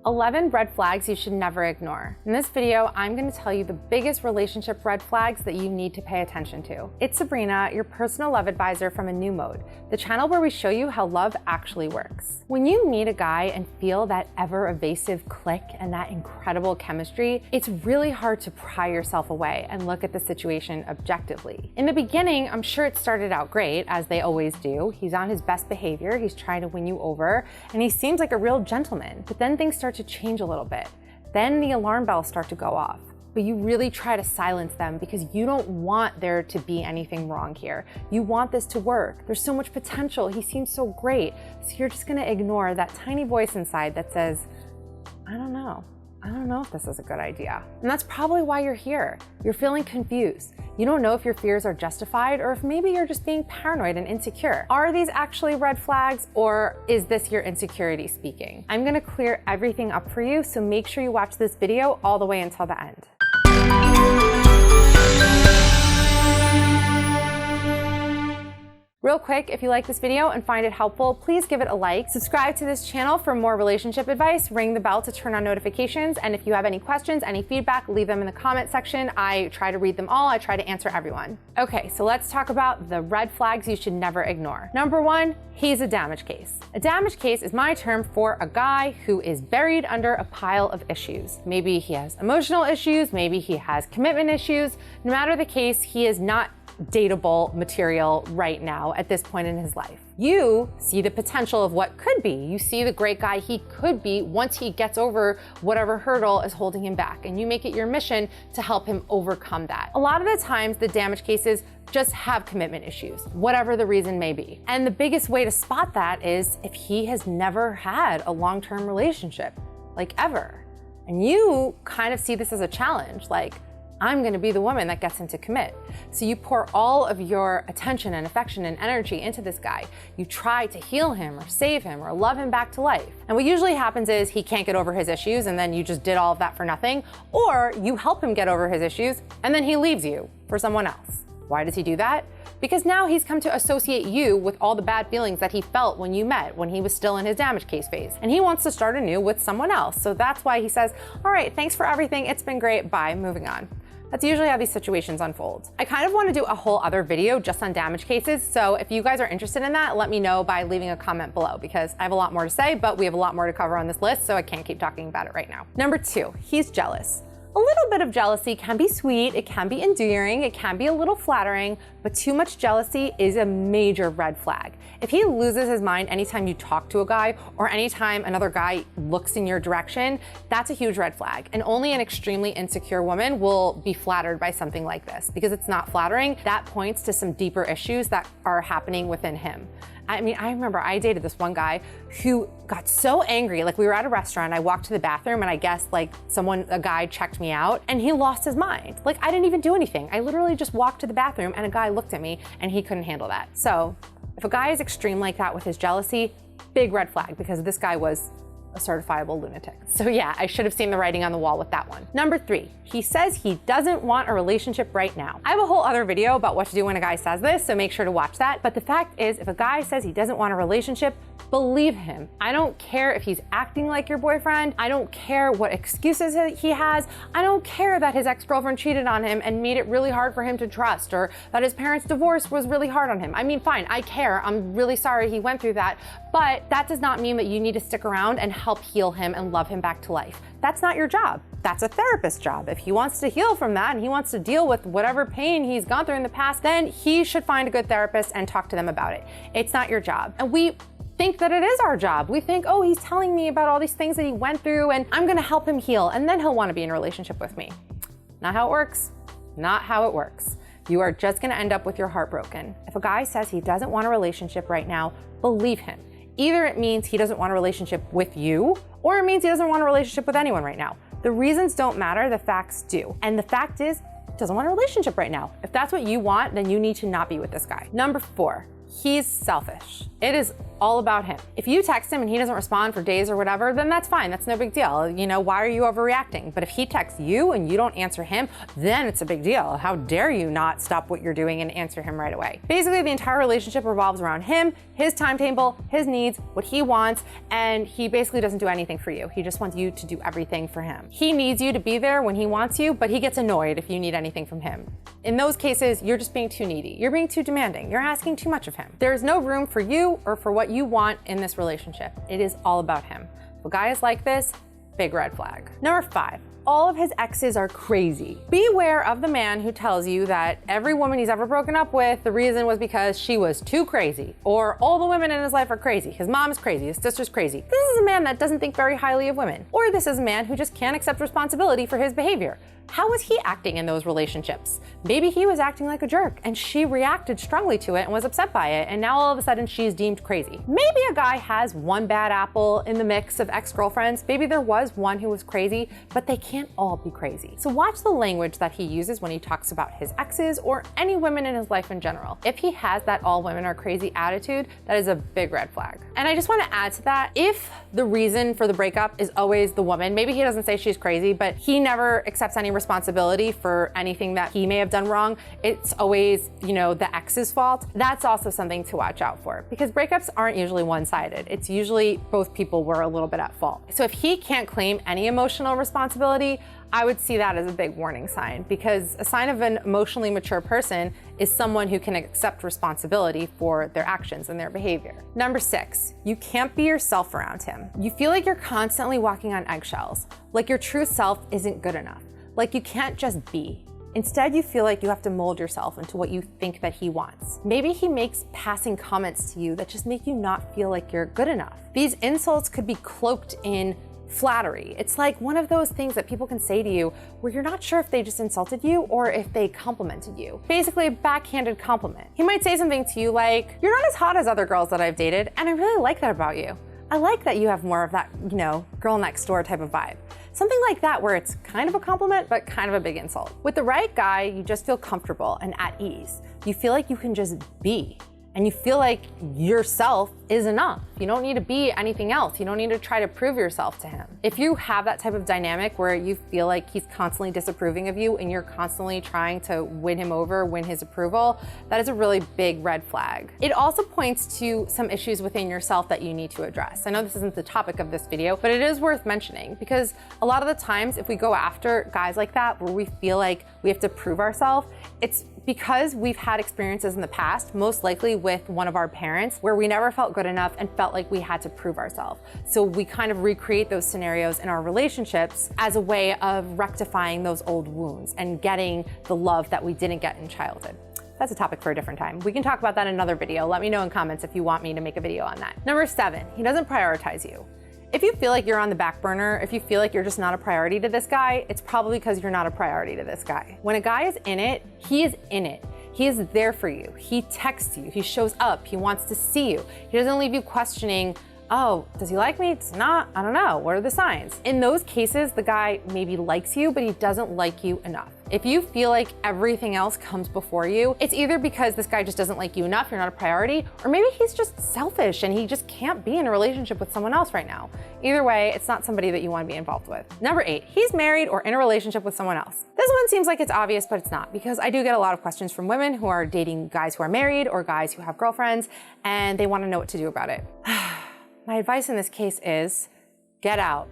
11 red flags you should never ignore. In this video, I'm going to tell you the biggest relationship red flags that you need to pay attention to. It's Sabrina, your personal love advisor from A New Mode, the channel where we show you how love actually works. When you meet a guy and feel that ever-evasive click and that incredible chemistry, it's really hard to pry yourself away and look at the situation objectively. In the beginning, I'm sure it started out great, as they always do. He's on his best behavior, he's trying to win you over, and he seems like a real gentleman. But then things start to change a little bit. Then the alarm bells start to go off. But you really try to silence them because you don't want there to be anything wrong here. You want this to work. There's so much potential. He seems so great. So you're just gonna ignore that tiny voice inside that says, I don't know if this is a good idea. And that's probably why you're here. You're feeling confused. You don't know if your fears are justified or if maybe you're just being paranoid and insecure. Are these actually red flags, or is this your insecurity speaking? I'm gonna clear everything up for you, so make sure you watch this video all the way until the end. Real quick, if you like this video and find it helpful, please give it a like. Subscribe to this channel for more relationship advice. Ring the bell to turn on notifications. And if you have any questions, any feedback, leave them in the comment section. I try to read them all. I try to answer everyone. Okay, so let's talk about the red flags you should never ignore. Number one, he's a damage case. A damage case is my term for a guy who is buried under a pile of issues. Maybe he has emotional issues, maybe he has commitment issues. No matter the case, he is not dateable material right now at this point in his life. You see the potential of what could be. You see the great guy he could be once he gets over whatever hurdle is holding him back, and you make it your mission to help him overcome that. A lot of the times the damage cases just have commitment issues, whatever the reason may be. And the biggest way to spot that is if he has never had a long-term relationship, like ever. And you kind of see this as a challenge, like, I'm gonna be the woman that gets him to commit. So you pour all of your attention and affection and energy into this guy. You try to heal him or save him or love him back to life. And what usually happens is he can't get over his issues and then you just did all of that for nothing, or you help him get over his issues and then he leaves you for someone else. Why does he do that? Because now he's come to associate you with all the bad feelings that he felt when you met, when he was still in his damage case phase. And he wants to start anew with someone else. So that's why he says, all right, thanks for everything. It's been great. Bye, moving on. That's usually how these situations unfold. I kind of want to do a whole other video just on damage cases. So if you guys are interested in that, let me know by leaving a comment below, because I have a lot more to say, but we have a lot more to cover on this list, so I can't keep talking about it right now. Number two, he's jealous. A little bit of jealousy can be sweet, it can be endearing, it can be a little flattering, but too much jealousy is a major red flag. If he loses his mind anytime you talk to a guy or anytime another guy looks in your direction, that's a huge red flag. And only an extremely insecure woman will be flattered by something like this, because it's not flattering. That points to some deeper issues that are happening within him. I mean, I remember I dated this one guy who got so angry. Like, we were at a restaurant, I walked to the bathroom and I guess like a guy checked me out and he lost his mind. Like, I didn't even do anything. I literally just walked to the bathroom and a guy looked at me and he couldn't handle that. So if a guy is extreme like that with his jealousy, big red flag, because this guy was a certifiable lunatic. So yeah, I should have seen the writing on the wall with that one. Number three, he says he doesn't want a relationship right now. I have a whole other video about what to do when a guy says this, so make sure to watch that. But the fact is, if a guy says he doesn't want a relationship, believe him. I don't care if he's acting like your boyfriend. I don't care what excuses he has. I don't care that his ex-girlfriend cheated on him and made it really hard for him to trust, or that his parents' divorce was really hard on him. I mean, fine, I care. I'm really sorry he went through that. But that does not mean that you need to stick around and help heal him and love him back to life. That's not your job. That's a therapist's job. If he wants to heal from that and he wants to deal with whatever pain he's gone through in the past, then he should find a good therapist and talk to them about it. It's not your job. And we think that it is our job. We think, oh, he's telling me about all these things that he went through and I'm gonna help him heal and then he'll wanna be in a relationship with me. Not how it works. Not how it works. You are just gonna end up with your heart broken. If a guy says he doesn't want a relationship right now, believe him. Either it means he doesn't want a relationship with you, or it means he doesn't want a relationship with anyone right now. The reasons don't matter, the facts do. And the fact is, he doesn't want a relationship right now. If that's what you want, then you need to not be with this guy. Number four, He's selfish. It is all about him. If you text him and he doesn't respond for days or whatever, then that's fine. That's no big deal. You know, why are you overreacting? But if he texts you and you don't answer him, then it's a big deal. How dare you not stop what you're doing and answer him right away? Basically, the entire relationship revolves around him, his timetable, his needs, what he wants, and he basically doesn't do anything for you. He just wants you to do everything for him. He needs you to be there when he wants you, but he gets annoyed if you need anything from him. In those cases, you're just being too needy. You're being too demanding. You're asking too much of him. There's no room for you or for what you want in this relationship. It is all about him. If a guy is like this, big red flag. Number 5. All of his exes are crazy. Beware of the man who tells you that every woman he's ever broken up with, the reason was because she was too crazy, or all the women in his life are crazy. His mom is crazy, his sister's crazy. This is a man that doesn't think very highly of women. Or this is a man who just can't accept responsibility for his behavior. How was he acting in those relationships? Maybe he was acting like a jerk and she reacted strongly to it and was upset by it, and now all of a sudden she's deemed crazy. Maybe a guy has one bad apple in the mix of ex-girlfriends. Maybe there was one who was crazy, but they can't all be crazy. So watch the language that he uses when he talks about his exes or any women in his life in general. If he has that all women are crazy attitude, that is a big red flag. And I just want to add to that, if the reason for the breakup is always the woman, maybe he doesn't say she's crazy, but he never accepts any responsibility for anything that he may have done wrong. It's always, you know, the ex's fault. That's also something to watch out for, because breakups aren't usually one-sided. It's usually both people were a little bit at fault. So if he can't claim any emotional responsibility, I would see that as a big warning sign, because a sign of an emotionally mature person is someone who can accept responsibility for their actions and their behavior. Number 6, you can't be yourself around him. You feel like you're constantly walking on eggshells, like your true self isn't good enough, like you can't just be. Instead, you feel like you have to mold yourself into what you think that he wants. Maybe he makes passing comments to you that just make you not feel like you're good enough. These insults could be cloaked in flattery. It's like one of those things that people can say to you where you're not sure if they just insulted you or if they complimented you. Basically a backhanded compliment. He might say something to you like, "You're not as hot as other girls that I've dated, and I really like that about you. I like that you have more of that, you know, girl next door type of vibe." Something like that, where it's kind of a compliment, but kind of a big insult. With the right guy, you just feel comfortable and at ease. You feel like you can just be. And you feel like yourself is enough. You don't need to be anything else. You don't need to try to prove yourself to him. If you have that type of dynamic where you feel like he's constantly disapproving of you and you're constantly trying to win him over, win his approval, that is a really big red flag. It also points to some issues within yourself that you need to address. I know this isn't the topic of this video, but it is worth mentioning, because a lot of the times if we go after guys like that where we feel like we have to prove ourselves, it's because we've had experiences in the past, most likely with one of our parents, where we never felt good enough and felt like we had to prove ourselves. So we kind of recreate those scenarios in our relationships as a way of rectifying those old wounds and getting the love that we didn't get in childhood. That's a topic for a different time. We can talk about that in another video. Let me know in comments if you want me to make a video on that. Number 7, he doesn't prioritize you. If you feel like you're on the back burner, if you feel like you're just not a priority to this guy, it's probably because you're not a priority to this guy. When a guy is in it, he is in it. He is there for you. He texts you, he shows up, he wants to see you. He doesn't leave you questioning, oh, does he like me? Does he not? I don't know. What are the signs? In those cases, the guy maybe likes you, but he doesn't like you enough. If you feel like everything else comes before you, it's either because this guy just doesn't like you enough, you're not a priority, or maybe he's just selfish and he just can't be in a relationship with someone else right now. Either way, it's not somebody that you want to be involved with. Number 8, he's married or in a relationship with someone else. This one seems like it's obvious, but it's not, because I do get a lot of questions from women who are dating guys who are married or guys who have girlfriends, and they want to know what to do about it. My advice in this case is get out.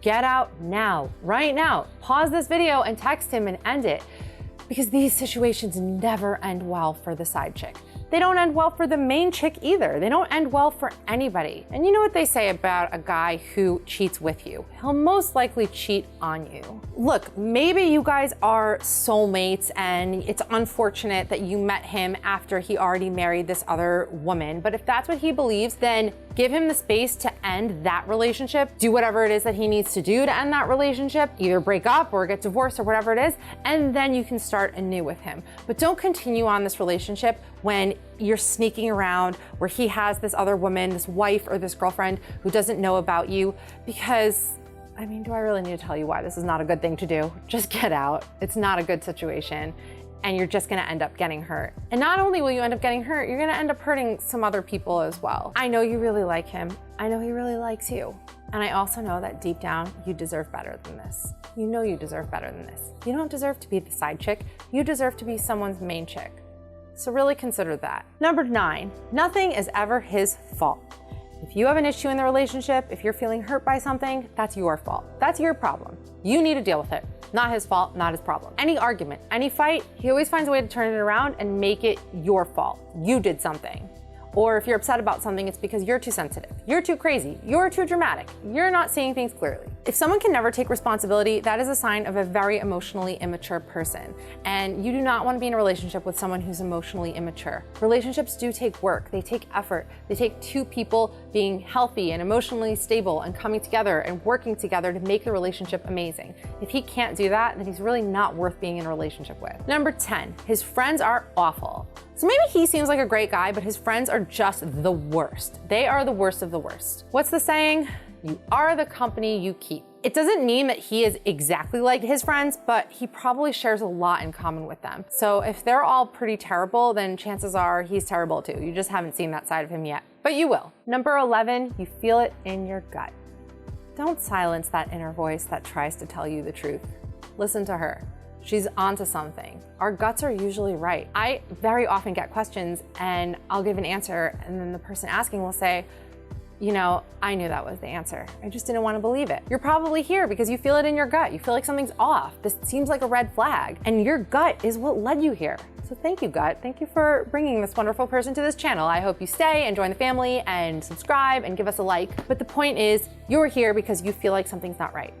Get out now, right now. Pause this video and text him and end it, because these situations never end well for the side chick. They don't end well for the main chick either. They don't end well for anybody. And you know what they say about a guy who cheats with you? He'll most likely cheat on you. Look, maybe you guys are soulmates and it's unfortunate that you met him after he already married this other woman. But if that's what he believes, then give him the space to end that relationship. Do whatever it is that he needs to do to end that relationship, either break up or get divorced or whatever it is, and then you can start anew with him. But don't continue on this relationship when you're sneaking around, where he has this other woman, this wife or this girlfriend who doesn't know about you, because, I mean, do I really need to tell you why this is not a good thing to do? Just get out. It's not a good situation. and you're just gonna end up getting hurt. And not only will you end up getting hurt, you're gonna end up hurting some other people as well. I know you really like him. I know he really likes you. And I also know that deep down, you deserve better than this. You know you deserve better than this. You don't deserve to be the side chick. You deserve to be someone's main chick. So really consider that. Number 9, nothing is ever his fault. If you have an issue in the relationship, if you're feeling hurt by something, that's your fault. That's your problem. You need to deal with it. Not his fault, not his problem. Any argument, any fight, he always finds a way to turn it around and make it your fault. You did something. Or if you're upset about something, it's because you're too sensitive, you're too crazy, you're too dramatic, you're not seeing things clearly. If someone can never take responsibility, that is a sign of a very emotionally immature person. And you do not want to be in a relationship with someone who's emotionally immature. Relationships do take work, they take effort, they take two people being healthy and emotionally stable and coming together and working together to make the relationship amazing. If he can't do that, then he's really not worth being in a relationship with. Number 10, his friends are awful. So maybe he seems like a great guy, but his friends are just the worst. They are the worst of the worst. What's the saying? You are the company you keep. It doesn't mean that he is exactly like his friends, but he probably shares a lot in common with them. So if they're all pretty terrible, then chances are he's terrible too. You just haven't seen that side of him yet, but you will. Number 11, you feel it in your gut. Don't silence that inner voice that tries to tell you the truth. Listen to her. She's onto something. Our guts are usually right. I very often get questions and I'll give an answer and then the person asking will say, you know, I knew that was the answer. I just didn't want to believe it. You're probably here because you feel it in your gut. You feel like something's off. This seems like a red flag. And your gut is what led you here. So thank you, gut. Thank you for bringing this wonderful person to this channel. I hope you stay and join the family and subscribe and give us a like. But the point is, you're here because you feel like something's not right.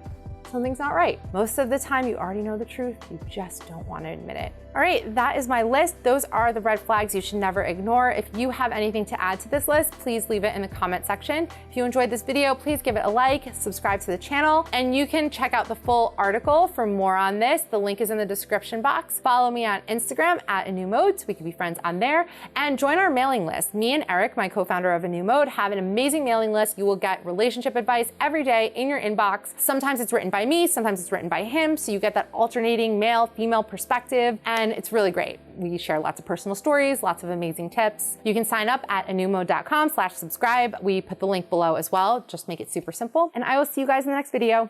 Something's not right. Most of the time, you already know the truth. You just don't want to admit it. All right, that is my list. Those are the red flags you should never ignore. If you have anything to add to this list, please leave it in the comment section. If you enjoyed this video, please give it a like, subscribe to the channel, and you can check out the full article for more on this. The link is in the description box. Follow me on Instagram at A New Mode so we can be friends on there, and join our mailing list. Me and Eric, my co-founder of A New Mode, have an amazing mailing list. You will get relationship advice every day in your inbox. Sometimes it's written by me, sometimes it's written by him, so you get that alternating male-female perspective, and it's really great. We share lots of personal stories, lots of amazing tips. You can sign up at anewmode.com/subscribe. We put the link below as well. Just make it super simple. And I will see you guys in the next video.